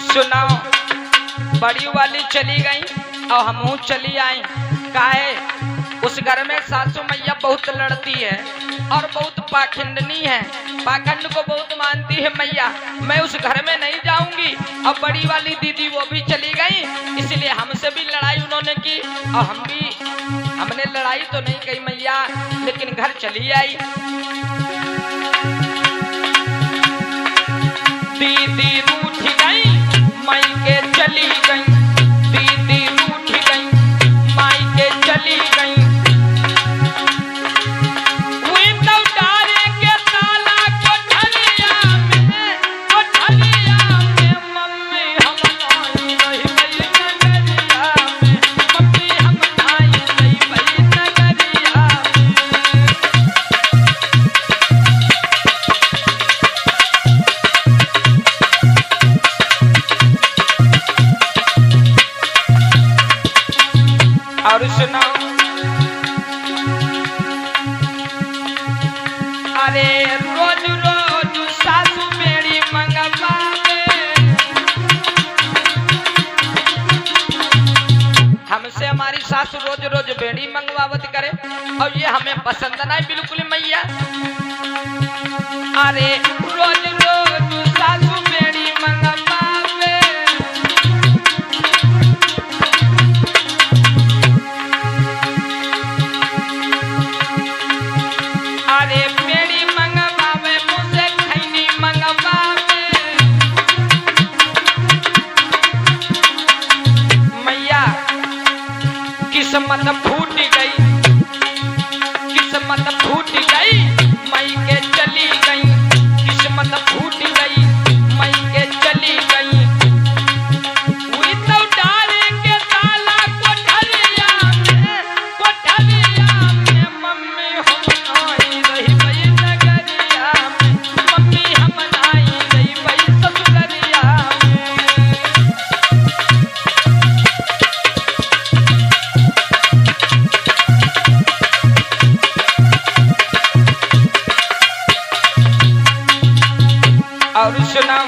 सुनाओ, बड़ी वाली चली गई और हमहू चली आई। काहे? उस घर में सासू मैया बहुत लड़ती है और बहुत पाखंडनी है, पाखंड को बहुत मानती है मैया। मैं उस घर में नहीं जाऊंगी। और बड़ी वाली दीदी वो भी चली गई, इसलिए हमसे भी लड़ाई उन्होंने की और हमने लड़ाई तो नहीं की मैया, लेकिन घर चली आई। दीदी रूठ गई, मायके चली गई, दीदी रूठ गई, मायके चली गई। और सुनाओ, अरे रोज रोज सासू बेड़ी मंगवावे, हमसे हमारी सासू रोज रोज बेड़ी मंगवावत करे और ये हमें पसंद नहीं बिल्कुल मैया। अरे रोज रोज सासू बेड़ी मंगवावे, अरे बेड़ी मंगवावे, मुझे खैनी मंगवावे। मैया किस्मत फूट गई, किस्मत फूट गई, मायके चली गई, किस्मत फूट गई, मायके चली गई। हुई तो डारे के ताला कोठरिया में मम्मी हम आई रही बई नगरिया में, मम्मी हम आई रही बई ससुररिया में। और सुनाओ,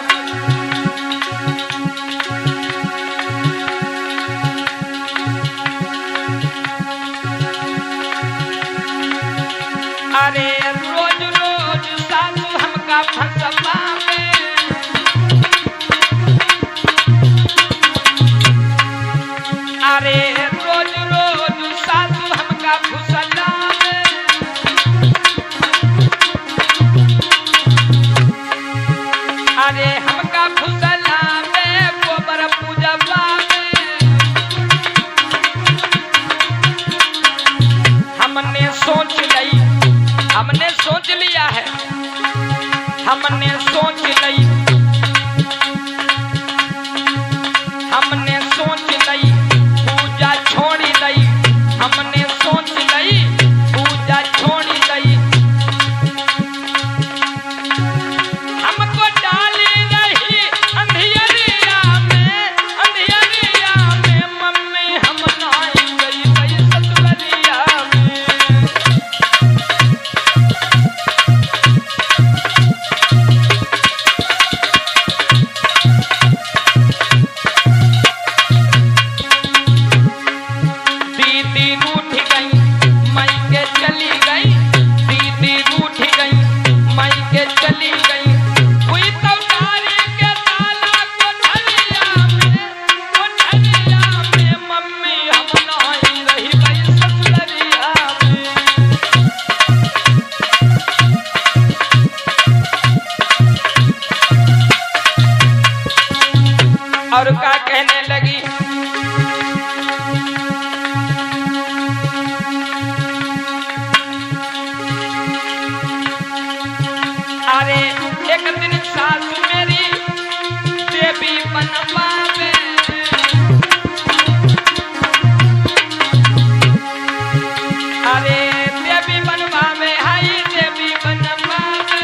अरे रोज रोज सासू हमका फंसवावे, अरे रोज रोज सासू हमका फुसलावे। अरे हमका फुसलावे, गोबर पूजवावे। हमने सोच लिया है, हमने सोच ली, हमने सोच ली, पूजा छोड़ी ली, हमने सोच ली, पूजा छोड़ी ली। हमको डाली रही अंधियरिया में, अंधियरिया में मम्मी हम आई गई बई ससुररिया में। दीदी रूठ गई, मायके चली गई, दीदी रूठ गई, मायके चली गई। हुई तो डारे के ताला कोठरिया में मम्मी हम आई रही बई ससुररिया में। और क्या कहने लगी, अरे एक दिन सासू मेरी देवी बनवावे, अरे देवी बनवावे, हाय देवी बनवावे।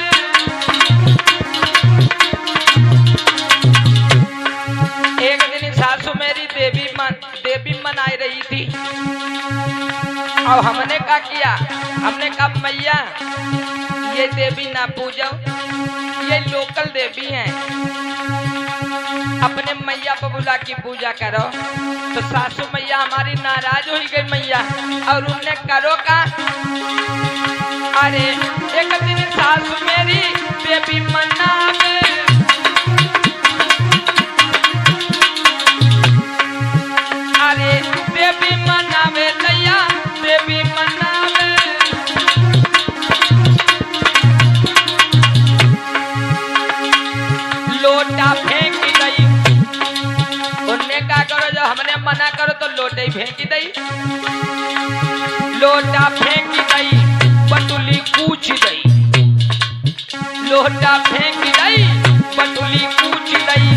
एक दिन सासू मेरी देवी मनाई रही थी और हमने क्या किया, हमने कहा मैया ये देवी ना पूजो, ये लोकल देवी हैं। अपने मैया बबूला की पूजा करो। तो सासू मैया हमारी नाराज हो गई मैया, और उनने करो का, अरे एक दिन सासू मेरी देवी मनावे, अरे देवी मनावे नैया देवी मनावे। लोटा फेंक गई, उनने क्या करो, जब हमने मना करो तो लोटे ही फेंक दई। लोटा फेंक गई, बटुली कूच गई। लोटा फेंक गई, बटुली कूच गई।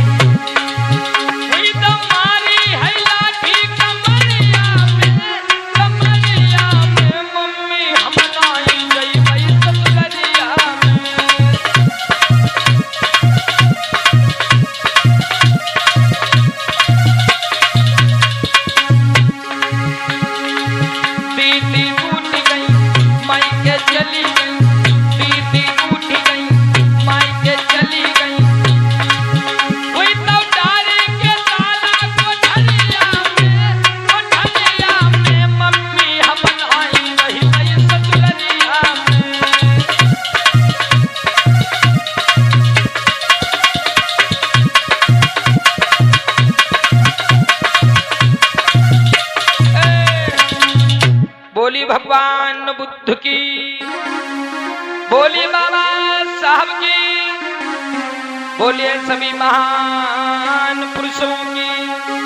हुई तो मारी है लाठी कमरिया में मम्मी हम नाई गई भाई ससुरिया में। दीदी उठ गई माई के चली गई, दीदी उठ गई माई के चली गई। हुई तो डारी के ताला कोठरिया में मम्मी हम आई रही गई ससुरिया में। बोली भगवान बुद्ध की, बोली बाबा साहब की, बोलिए सभी महान पुरुषों की।